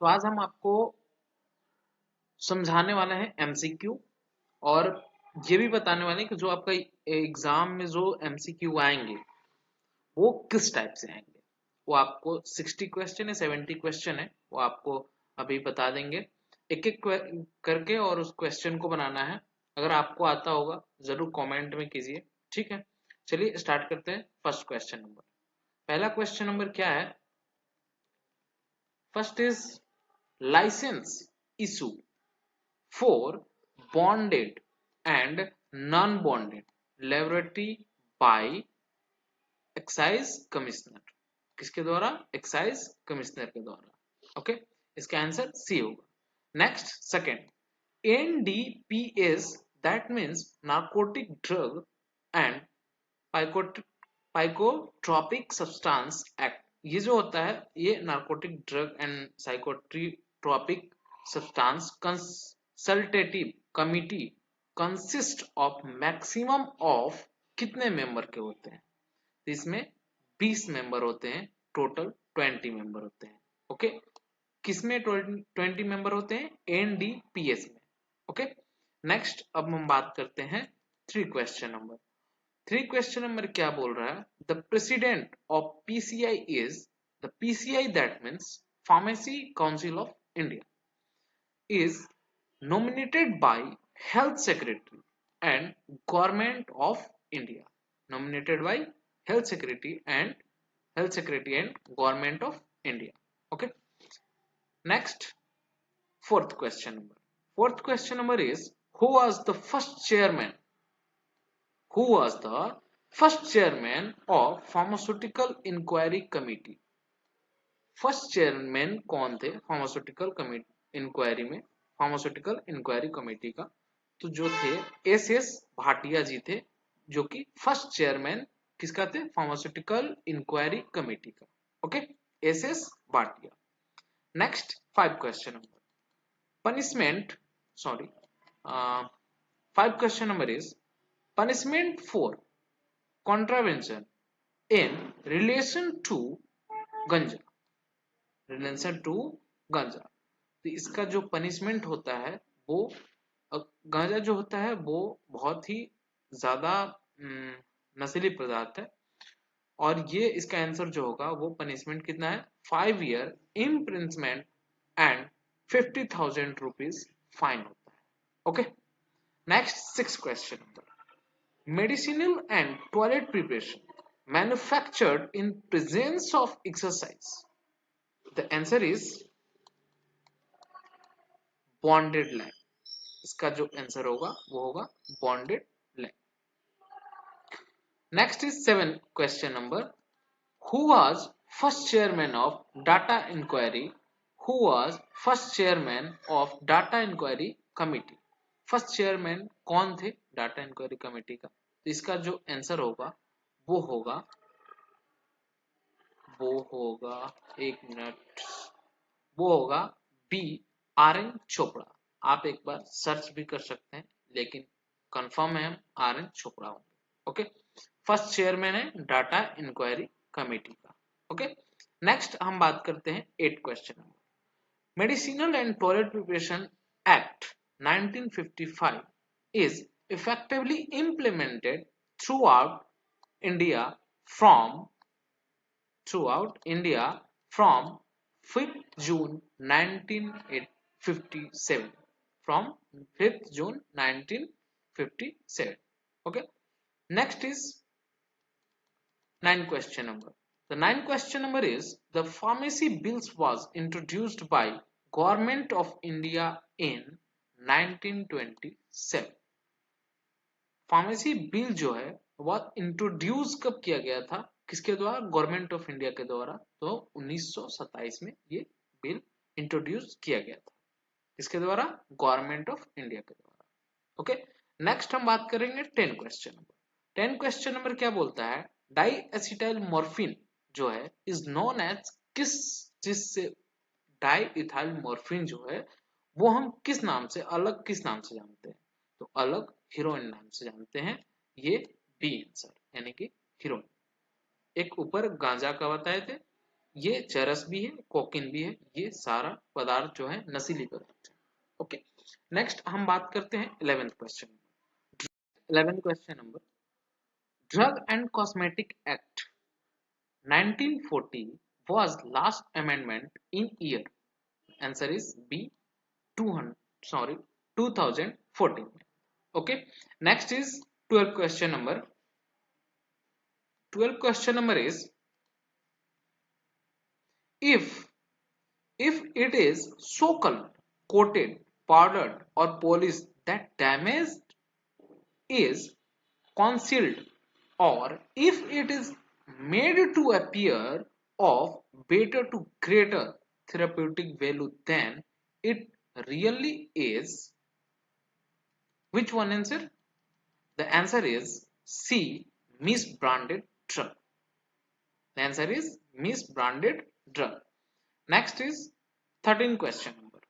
तो आज हम आपको समझाने वाले हैं एमसीक्यू और ये भी बताने वाले हैं कि जो आपका एग्जाम में जो एमसीक्यू आएंगे वो किस टाइप से आएंगे। वो आपको 60 क्वेश्चन है, 70 क्वेश्चन है, वो आपको अभी बता देंगे एक एक करके, और उस क्वेश्चन को बनाना है। अगर आपको आता होगा जरूर कमेंट में कीजिए, ठीक है। चलिए स्टार्ट करते हैं। फर्स्ट क्वेश्चन नंबर, पहला क्वेश्चन नंबर क्या है? First is licence issue for bonded and non-bonded laboratory by excise commissioner. किसके द्वारा? एक्साइज कमिश्नर के द्वारा। ओके, इसका आंसर सी होगा। Next second, NDPS that means narcotic drug and psychotropic substance act. ये जो होता है ये narcotic drug and psychotropic substance consultative committee consist of maximum of कितने मेंबर के होते हैं? तो इसमें 20 मेंबर होते हैं, टोटल 20 मेंबर होते हैं। ओके, किसमें 20 मेंबर होते हैं? एनडीपीएस में। ओके, नेक्स्ट अब हम बात करते हैं थ्री क्वेश्चन नंबर क्या बोल रहा है? The president of PCI is, the PCI that means pharmacy council of India is nominated by health secretary and government of India. Nominated by health secretary and government of India. Okay, next, fourth question number is, who was the first chairman of pharmaceutical inquiry committee? First chairman कौन थे pharmaceutical inquiry committee का? तो जो थे S S Bhatia जी थे, जो कि first chairman किसका थे? फार्मास्यूटिकल इंक्वायरी कमेटी का। Okay, S S Bhatia. Next five question number is punishment for contravention in relation to गंजा। तो इसका जो पनिशमेंट होता है वो, गांजा जो होता है वो बहुत ही ज्यादा नशीली पदार्थ है, और ये इसका आंसर जो होगा वो पनिशमेंट कितना है? 5 year imprisonment and 50,000 rupees fine होता है। Okay, next six question, medicinal and toilet preparation manufactured in presence of exercise. The answer is bonded lab. इसका जो आंसर होगा वो होगा bonded lab. Next is seven question number, who was first chairman of data enquiry? Who was first chairman of data enquiry committee? First chairman कौन थे data enquiry committee का? तो इसका जो आंसर होगा वो होगा एक मिनट, वो होगा बी आर एन चोपड़ा। आप एक बार सर्च भी कर सकते हैं, लेकिन कंफर्म है हम आर एन चोपड़ा होंगे। ओके, फर्स्ट चेयरमैन है डाटा इंक्वायरी कमेटी का। ओके, नेक्स्ट हम बात करते हैं eight question number, medicinal and toilet preparation act 1955 is effectively implemented throughout India from from 5th June 1957, from 5th June 1957. Okay, next is ninth question number. The ninth question number is, the pharmacy bills was introduced by Government of India in 1927. Pharmacy bill जो है वह introduce कब किया गया था? किसके द्वारा? Government of India के द्वारा। तो 1927 में ये बिल इंट्रोड्यूस किया गया था। किसके द्वारा? गवर्नमेंट ऑफ इंडिया के द्वारा। ओके, नेक्स्ट हम बात करेंगे 10 क्वेश्चन नंबर। 10 क्वेश्चन नंबर क्या बोलता है? डाई एसिटाइल मॉर्फिन जो है इज नोन एज, किस चीज से डाई इथाइल मॉर्फिन जो है वो हम किस नाम से जानते हैं? तो अलग हीरोइन नाम से जानते हैं। ये बी आंसर, यानी कि हीरोइन। एक ऊपर गांजा का बताए थे, ये चरस भी है, कोकिन भी है, ये सारा पदार्थ जो है नशीली पदार्थ है। ओके, नेक्स्ट हम बात करते हैं 11th question. 11th question number, drug and cosmetic act 1940 was last amendment in year. Answer is B, 200, sorry, 2014. Okay, next is 12th question number. 12th question number is, if it is so colored, coated, powdered or polished that damage is concealed, or if it is made to appear of better to greater therapeutic value than it really is, which one answer? The answer is C, misbranded drug. The answer is misbranded drug. Next is 13 question number.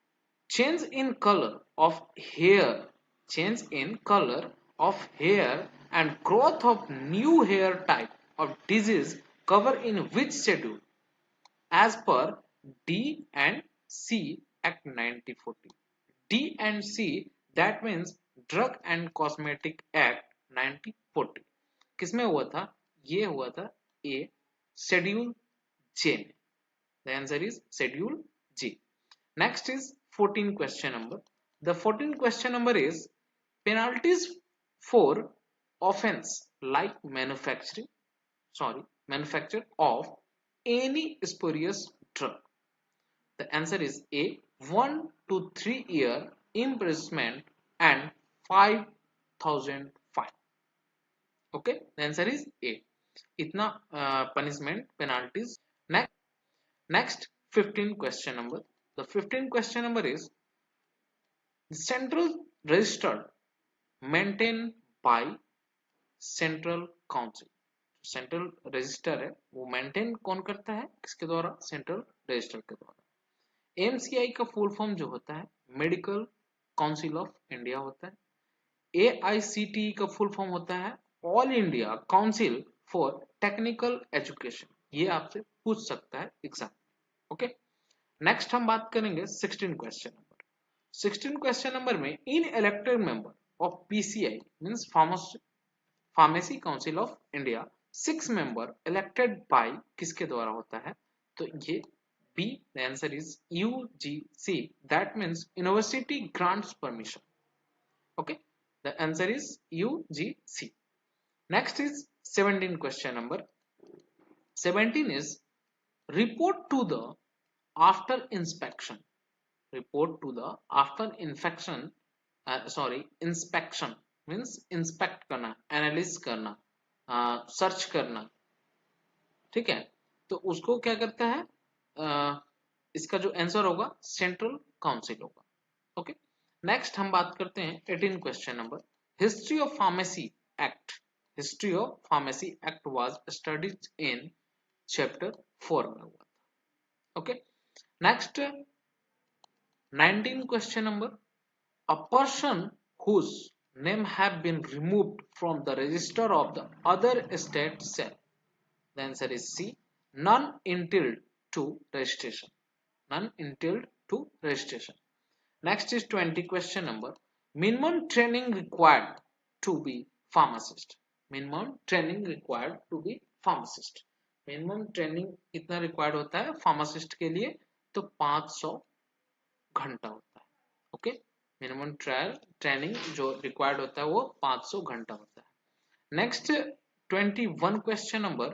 Change in color of hair. Change in color of hair and growth of new hair type of disease cover in which schedule? As per D and C Act 1940. D and C, that means Drug and Cosmetic Act 1940. किसमें हुआ था? ये हुआ था A, Schedule J में. The answer is Schedule G. Next is 14 question number. The 14 question number is penalties for offense like manufacture of any spurious drug. The answer is A, 1 to 3 year imprisonment and 5,000 fine. Okay, the answer is A. इतना punishment penalties. Next 15 question number. The 15 question number is central registered maintained by central council. Central register है वो maintain कौन करता है, किसके द्वारा? Central register के द्वारा। एमसीआई का फुल फॉर्म जो होता है मेडिकल काउंसिल ऑफ इंडिया होता है। एआईसीटीई का फुल फॉर्म होता है all India council for technical education. ये आपसे पूछ सकता है एग्जाम। ओके, नेक्स्ट हम बात करेंगे 16 क्वेश्चन नंबर। 16 क्वेश्चन नंबर में इन elected member of PCI means pharmacy council of India 6 member elected by किसके द्वारा होता है? तो ये B, the answer is UGC, that means university grants permission. Okay, the answer is UGC. Next is 17 question number. 17 is report to the after inspection. Report to the after infection, inspection means inspect करना, analyze करना, search करना, ठीक है? तो उसको क्या करता है? इसका जो आंसर होगा सेंट्रल काउंसिल होगा। ओके, नेक्स्ट हम बात करते हैं 18 question number. History of pharmacy act. History of pharmacy act was studied in chapter 4 में हुआ था। Okay, next 19 question number. A person whose name have been removed from the register of the other state shall. The answer is C, none entitled to registration. None entitled to registration. Next is 20 question number. Minimum training required to be pharmacist. Minimum training required to be pharmacist. Minimum training कितना required होता है pharmacist के लिए? तो 500 घंटा होता है। Okay, minimum training जो रिक्वायर्ड होता है वो 500 घंटा होता है। Next 21 question number.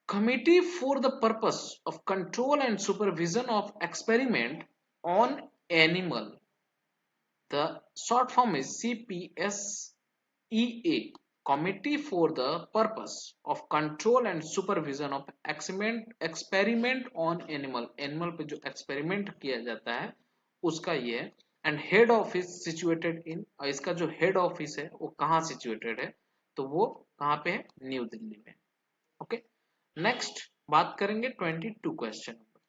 Committee for the purpose of control and supervision of experiment on animal, the short form is CPSEA, committee for the purpose of control and supervision of experiment on animal पे जो experiment किया जाता है उसका ये है। And head office situated in, इसका जो हेड ऑफिस है वो कहाँ सिचुएटेड है? तो वो कहाँ पे है? न्यू दिल्ली में। ओके, नेक्स्ट बात करेंगे 22 क्वेश्चन नंबर।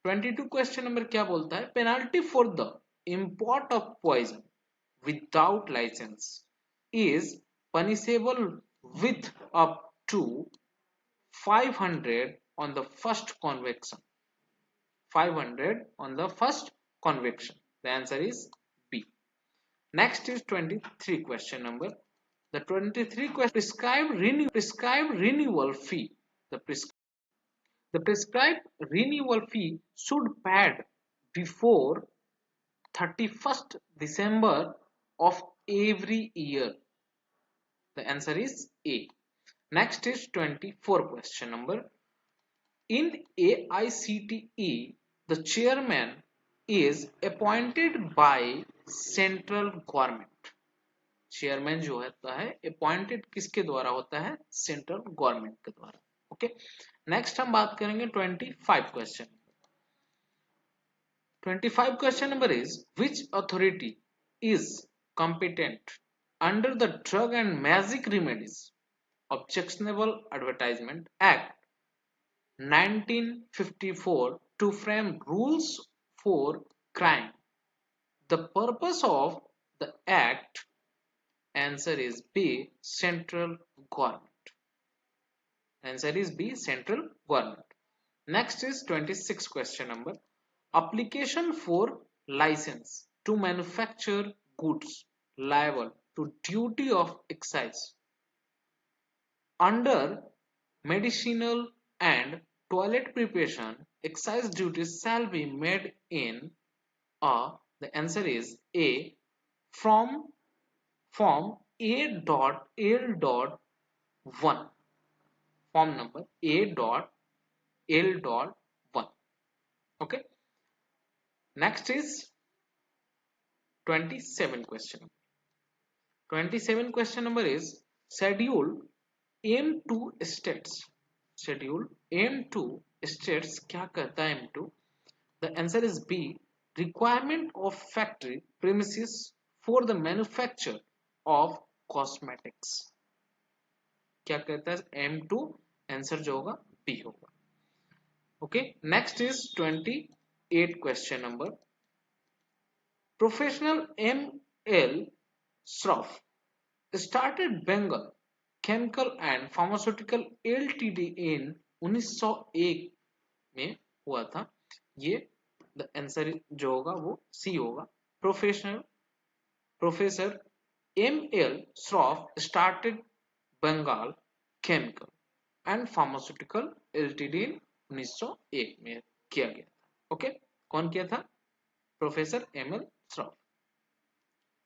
22 क्वेश्चन नंबर क्या बोलता है? Penalty for the import of poison without licence is punishable with up to 500 on the first convection. 500 on the first convection. The answer is B. Next is 23 question number. The 23 question, prescribed renewal fee. The prescribed renewal fee should paid before 31st December of every year. The answer is A. Next is 24 question number. In AICTE, the chairman is appointed by central government. Chairman जो होता है appointed किसके द्वारा होता है? Central government के द्वारा. Okay, next हम बात करेंगे 25 question. 25 question number is, which authority is competent under the Drug and Magic Remedies Objectionable Advertisement Act 1954 to frame rules for crime? The purpose of the act, answer is B, central government. Answer is B, central government. Next is 26 question number. Application for license to manufacture goods liable to duty of excise under medicinal and toilet preparation, excise duties shall be made in a, the answer is A, from form A.L.1, form number A.L.1. Okay, next is 27 question. 27 question number is, schedule M2 states. Schedule M2 states क्या कहता है M2? The answer is B, requirement of factory premises for the manufacture of cosmetics. क्या कहता है M2? Answer जो होगा B होगा. Okay, next is 28 question number. Professional M.L. Shroff started Bengal Chemical and Pharmaceutical Ltd in 1901 में हुआ था. ये द आंसर जो होगा वो सी होगा. Professor M.L. Shroff started Bengal Chemical and Pharmaceutical Ltd in 1901 में किया गया था. ओके, कौन किया था? Professor M.L. Shroff.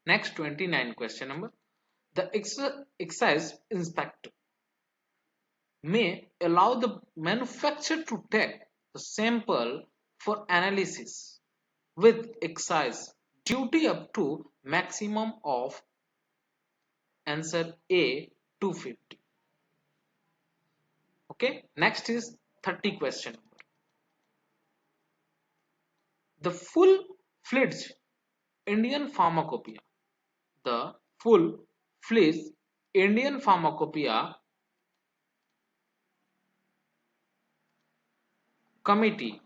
Next 29 question number. The excise inspector may allow the manufacturer to take the sample for analysis with excise duty up to maximum of, answer A, 250. Okay, next is 30 question. The full-fledged Indian Pharmacopoeia. The full-fledged Indian Pharmacopoeia Committee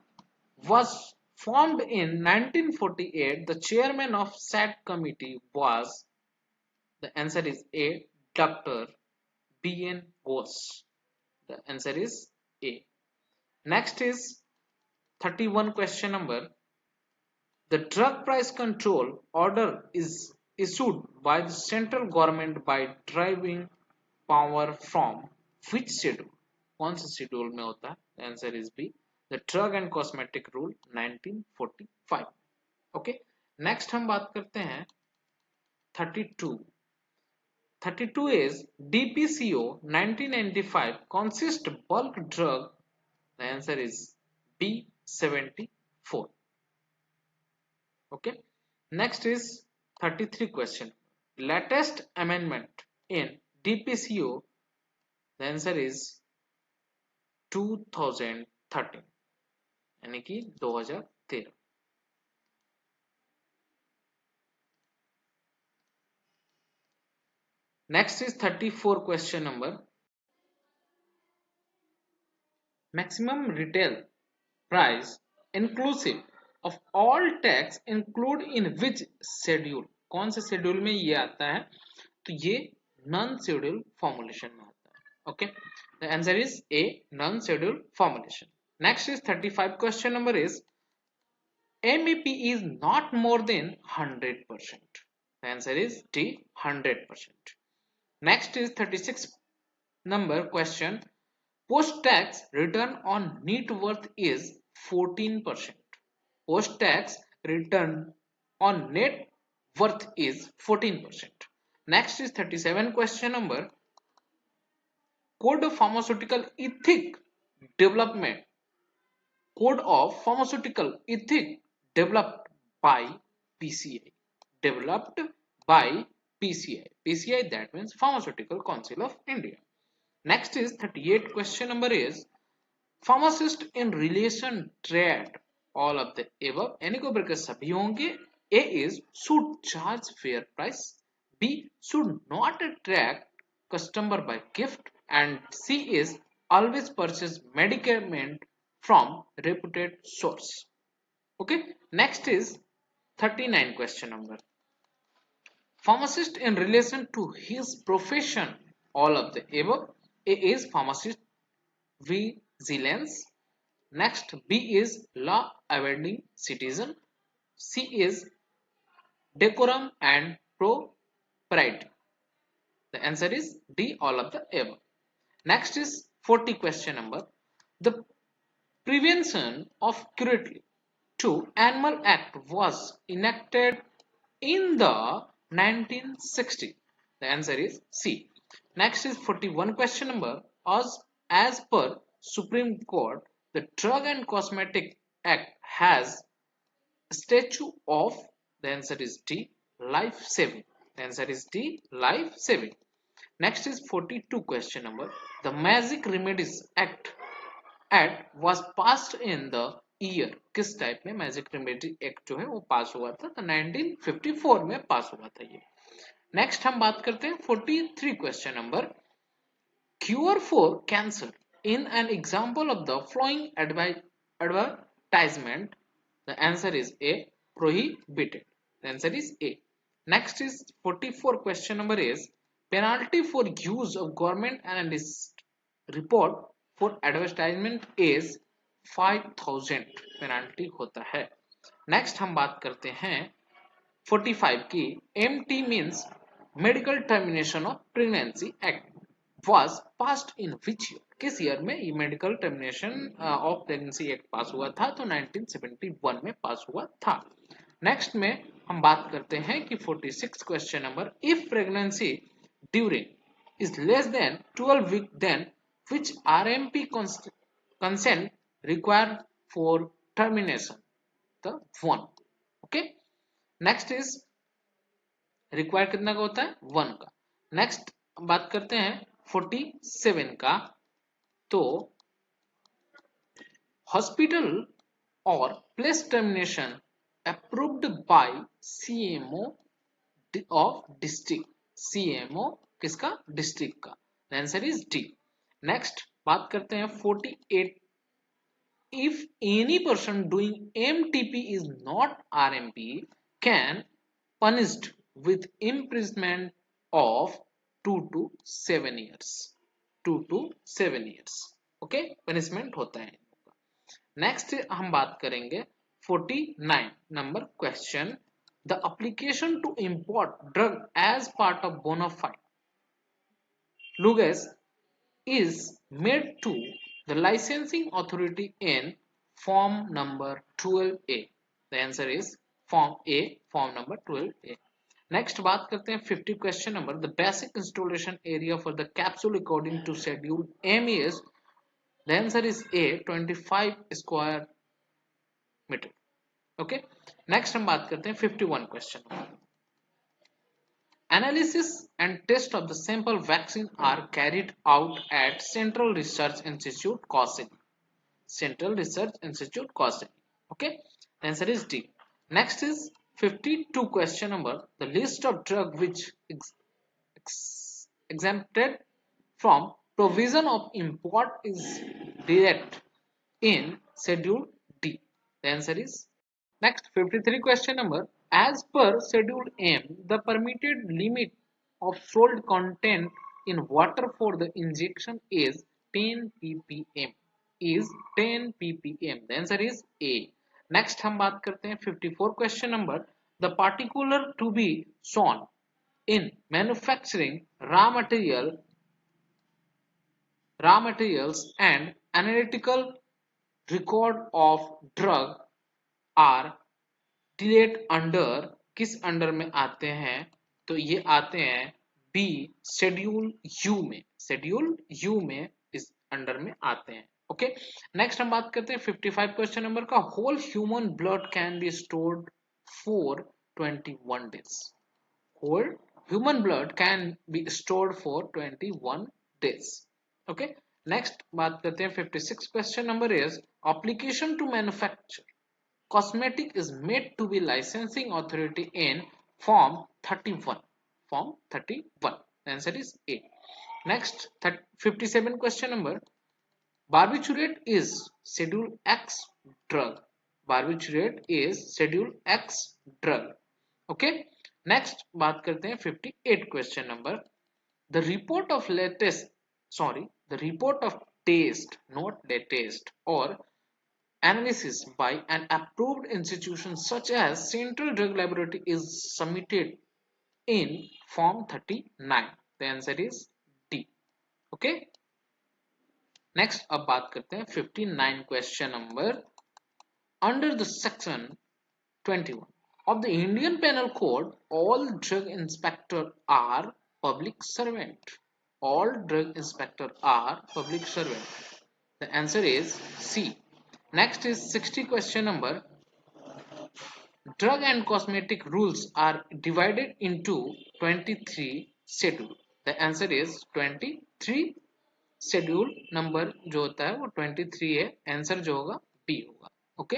was formed in 1948. The chairman of said committee was, the answer is A, Dr. B.N. Bose. The answer is A. Next is 31 question number. The drug price control order is issued by the central government by deriving power from which schedule? कौन से schedule में होता है? The answer is B, the Drug and Cosmetic Rule 1945. Okay, next हम बात करते हैं 32. 32 is DPCO 1995 consist bulk drug. The answer is B, 74. Okay, next is 33 question. Latest amendment in DPCO. The answer is 2013, यानी कि 2013. Next is 34 question number. Maximum retail price inclusive of all tax include in which schedule? कौन से schedule में ये आता है? तो ये नॉन शेड्यूल फॉर्मुलेशन में आता है. Okay, the answer is A, non-scheduled formulation. Next is 35 question number is MEP is not more than 100%. The answer is D, 100%. Next is 36 number question. Post-tax return on net worth is 14%. Post-tax return on net worth is 14%. Next is 37 question number. Code of Pharmaceutical Ethic Development. Code of Pharmaceutical Ethic developed by PCI. Developed by PCI. PCI, that means Pharmaceutical Council of India. Next is 38 question number is pharmacist in relation trade all of the above. यानी को के सभी होंगे. A is should charge fair price. B should not attract customer by gift, and C is always purchase medicament from reputed source. Okay. Next is 39 question number. Pharmacist in relation to his profession all of the above. A is pharmacist vigilance. Next, B is law abiding citizen. C is decorum and propriety. The answer is D, all of the above. Next is 40 question number. The Prevention of Cruelty to Animal Act was enacted in the 1960. The answer is C. Next is 41 question number. As per Supreme Court, the Drug and Cosmetic Act has statute of, the answer is D, life saving. The answer is D, life saving. Next is 42 question number. The Magic Remedies Act was passed in the year किस type में magic remedy act जो है वो पास हुआ था, तो 1954 में पास हुआ था ये. नेक्स्ट हम बात करते हैं 43 question number. Cure for cancer in an example of the flowing advertisement. The answer is a, prohibited. The answer is A. Next is 44 question number is penalty for use of government analyst report for advertisement is 5000 penalty होता है. Next हम बात करते हैं 45 की. MT means medical termination of pregnancy act was passed in which year. किस year में ये medical termination of pregnancy act पास हुआ था, तो 1971 में पास हुआ था. नेक्स्ट में हम बात करते हैं कि 46 question number. If pregnancy during is less than 12 week then which RMP consent required for termination? The one. Okay. Next is required कितना का होता है, 1 का. नेक्स्ट बात करते हैं 47 का. तो हॉस्पिटल और place termination approved by CMO of district. CMO किसका, डिस्ट्रिक्ट का. Answer is D. नेक्स्ट बात करते हैं 48. if any person doing MTP is not RMP can punished with imprisonment of 2 to 7 years. 2 to 7 years. Okay, punishment होता है. Next हम बात करेंगे 49 number question. The application to import drug as part of bona fide luges is made to the licensing authority in form number 12A. The answer is form A, form number 12A. Next बात करते हैं 50 question number. The basic installation area for the capsule according to schedule M is, the answer is A, 25 square meter. Okay. Next हम बात करते हैं 51 question. Analysis and test of the sample vaccine are carried out at Central Research Institute, Kaushal. Central Research Institute, Kaushal. Okay, answer is D. Next is 52 question number. The list of drug which exempted from provision of import is direct in Schedule D. The answer is next 53 question number. As per Schedule M, the permitted limit of sold content in water for the injection is 10 ppm is 10 ppm. The answer is A. Next हम बात करते हैं 54 question number. The particular to be shown in manufacturing raw materials and analytical record of drug are delayed under किस under में आते हैं? तो ये आते हैं बी शेड्यूल यू में. शेड्यूल यू में इस अंडर में आते हैं. ओके. नेक्स्ट हम बात करते हैं 55 क्वेश्चन नंबर का. Whole human blood can be stored for 21 days. Whole human blood can be stored for 21 days. Okay. Next बात करते हैं 56 question number is application to manufacture cosmetic is made to be licensing authority in form 31. Form 31. The answer is A. Next 57 question number. Barbiturate is schedule X drug. Barbiturate is schedule X drug. Okay. Next बात करते हैं 58 question number. The report of test not latest और analysis by an approved institution such as Central Drug Laboratory is submitted in form 39. The answer is D. Okay. Next अब बात करते हैं 59 question number. Under the section 21 of the Indian Penal Code, all drug inspectors are public servant. All drug inspectors are public servant. The answer is C. Next is 60 question number. Drug and cosmetic rules are divided into 23 schedule. The answer is 23 schedule number जो होता है वो 23 है. Answer जो होगा B होगा. Okay.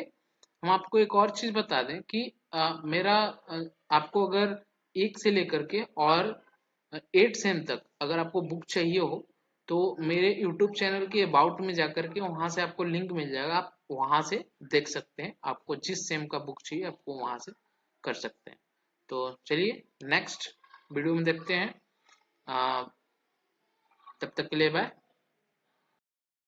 हम आपको एक और चीज बता दें कि आपको अगर 1 से लेकर के और 8 सेम तक अगर आपको बुक चाहिए हो तो मेरे YouTube चैनल के अबाउट में जाकर के वहां से आपको लिंक मिल जाएगा. आप वहां से देख सकते हैं. आपको जिस सेम का बुक चाहिए आपको वहां से कर सकते हैं. तो चलिए नेक्स्ट वीडियो में देखते हैं. तब तक के लिए बाय.